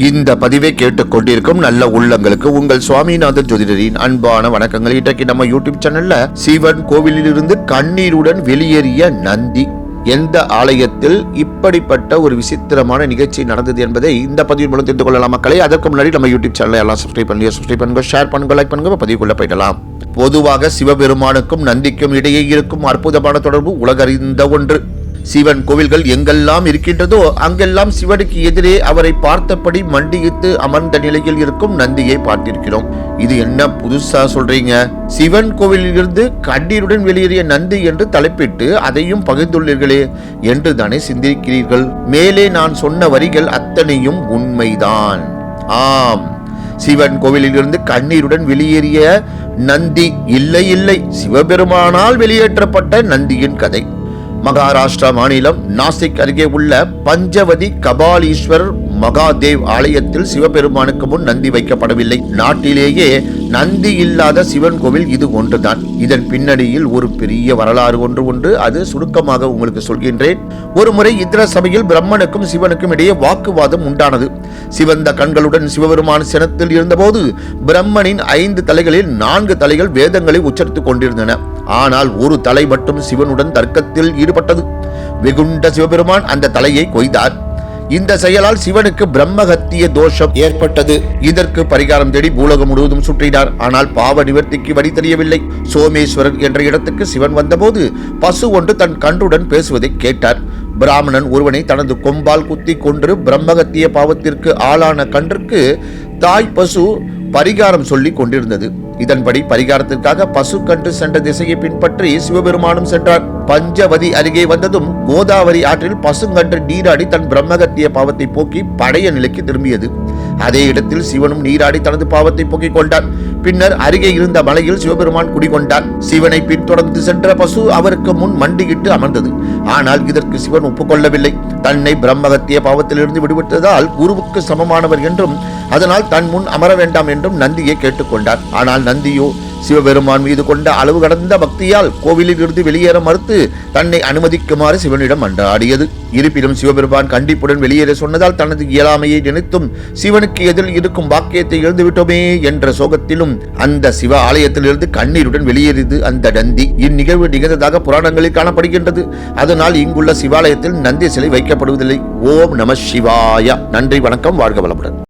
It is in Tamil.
இந்த பதிவை கேட்டுக் கொண்டிருக்கும் நல்ல உள்ளங்களுக்கு உங்கள் சுவாமிநாதன் ஜோதிடரின் அன்பான வணக்கங்கள். இன்றைக்கு நம்ம யூடியூப் சேனல்ல சிவன் கோவிலில் இருந்து கண்ணீருடன் வெளியேறிய நந்தி, எந்த ஆலயத்தில் இப்படிப்பட்ட ஒரு விசித்திரமான நிகழ்ச்சி நடந்தது என்பதை இந்த பதிவு மூலம் தெரிந்து கொள்ளலாம் மக்களை. அதற்கு முன்னாடி நம்ம யூடியூப் சேனலை எல்லாம் சப்ஸ்கிரைப் பண்ணுங்க, ஷேர் பண்ணுங்க, லைக் பண்ணுங்க. பதிவுக்குள்ள போயிடலாம். பொதுவாக சிவபெருமானுக்கும் நந்திக்கும் இடையே இருக்கும் அற்புதமான தொடர்பு உலகறிந்த ஒன்று. சிவன் கோவில்கள் எங்கெல்லாம் இருக்கின்றதோ அங்கெல்லாம் சிவனுக்கு எதிரே அவரை பார்த்தபடி மண்டியிட்டு அமர்ந்த நிலையில் இருக்கும் நந்தியை பார்த்திருக்கிறோம். இது என்ன புதுசா சொல்றீங்க? சிவன் கோவிலில் இருந்து கண்ணீருடன் வெளியேறிய நந்தி என்று தலைப்பிட்டு அதையும் பகிர்ந்துள்ளீர்களே என்று தானே சிந்திக்கிறீர்கள். மேலே நான் சொன்ன வரிகள் அத்தனையும் உண்மைதான். ஆம், சிவன் கோவிலில் இருந்து கண்ணீருடன் வெளியேறிய நந்தி இல்லை, சிவபெருமானால் வெளியேற்றப்பட்ட நந்தியின் கதை. மகாராஷ்டிரா மாநிலம் நாசிக் அருகே உள்ள பஞ்சவதி கபாலீஸ்வர் மகாதேவ் ஆலயத்தில் சிவபெருமானுக்கு முன் நந்தி வைக்கப்படவில்லை. நாட்டிலேயே நந்தி இல்லாத சிவன் கோவில் இது ஒன்றுதான். இதன் பின்னணியில் ஒரு பெரிய வரலாறு ஒன்று. அது சுருக்கமாக உங்களுக்கு சொல்கின்றேன். ஒரு முறை இந்திர சபையில் பிரம்மனுக்கும் சிவனுக்கும் இடையே வாக்குவாதம் உண்டானது. சிவந்த கண்களுடன் சிவபெருமான் சினத்தில் இருந்தபோது பிரம்மனின் 5 தலைகளில் 4 தலைகள் வேதங்களை உச்சரித்துக் கொண்டிருந்தன. ஆனால் ஒரு தலை மட்டும் சிவனுடன் தர்க்கத்தில் ஈடுபட்டது. வெகுண்ட சிவபெருமான் அந்த தலையை கொய்தார். இந்த செயலால் சிவனுக்கு பிரம்மஹத்திய தோஷம் ஏற்பட்டது. இதற்கு பரிகாரம் தேடி பூலோகம் முழுவதும் சுற்றினார். ஆனால் பாவ நிவர்த்திக்கு வழி தெரியவில்லை. சோமேஸ்வரர் என்ற இடத்துக்கு சிவன் வந்தபோது பசு ஒன்று தன் கன்றுடன் பேசுவதை கேட்டார். பிராமணன் ஒருவனை தனது கொம்பால் குத்தி கொன்று பிரம்மஹத்திய பாவத்திற்கு ஆளான கன்றுக்கு தாய் பசு பரிகாரம் சொல்லி கொண்டிருந்தது. இதன்படி பரிகாரத்திற்காக பசு கன்று சென்ற திசையை பின்பற்றி சிவபெருமானும் சென்றார். பஞ்சவதி அருகே வந்ததும் கோதாவரி ஆற்றில் பசுங்கன்று நீராடி தன் பிரம்மகத்திய பாவத்தை போக்கி பழைய நிலைக்கு திரும்பியது. அதே இடத்தில் சிவனும் நீராடி தனது பாவத்தை போக்கிக் கொண்டார். பின்னர் அருகே இருந்த மலையில் சிவபெருமான் குடிகொண்டார். சிவனை பின்தொடர்ந்து சென்ற பசு அவருக்கு முன் மண்டியிட்டு அமர்ந்தது. ஆனால் இதற்கு சிவன் ஒப்புக்கொள்ளவில்லை. தன்னை பிரம்மகத்திய பாவத்திலிருந்து விடுவித்ததால் குருவுக்கு சமமானவர் என்றும் அதனால் தன் முன் அமர வேண்டாம் என்றும் நந்தியை கேட்டுக்கொண்டார். ஆனால் நந்தியோ சிவபெருமான் மீது கொண்ட அளவு கடந்த பக்தியால் கோவிலில் இருந்து வெளியேற மறுத்து தன்னை அனுமதிக்குமாறு சிவனிடம் மன்றாடியது. இருப்பினும் சிவபெருமான் கண்டிப்புடன் வெளியேற சொன்னதால் தனது இயலாமையை நினைத்தும் சிவனுக்கு எதிரில் இருக்கும் பாக்கியத்தை இழந்துவிட்டோமே என்ற சோகத்திலும் அந்த சிவ ஆலயத்திலிருந்து கண்ணீருடன் வெளியேறியது அந்த நந்தி. இந்நிகழ்வு நிகழ்ந்ததாக புராணங்களில் காணப்படுகின்றது. அதனால் இங்குள்ள சிவாலயத்தில் நந்தி சிலை வைக்கப்படுவதில்லை. ஓம் நம சிவாய. நன்றி, வணக்கம், வாழ்க வளமுடன்.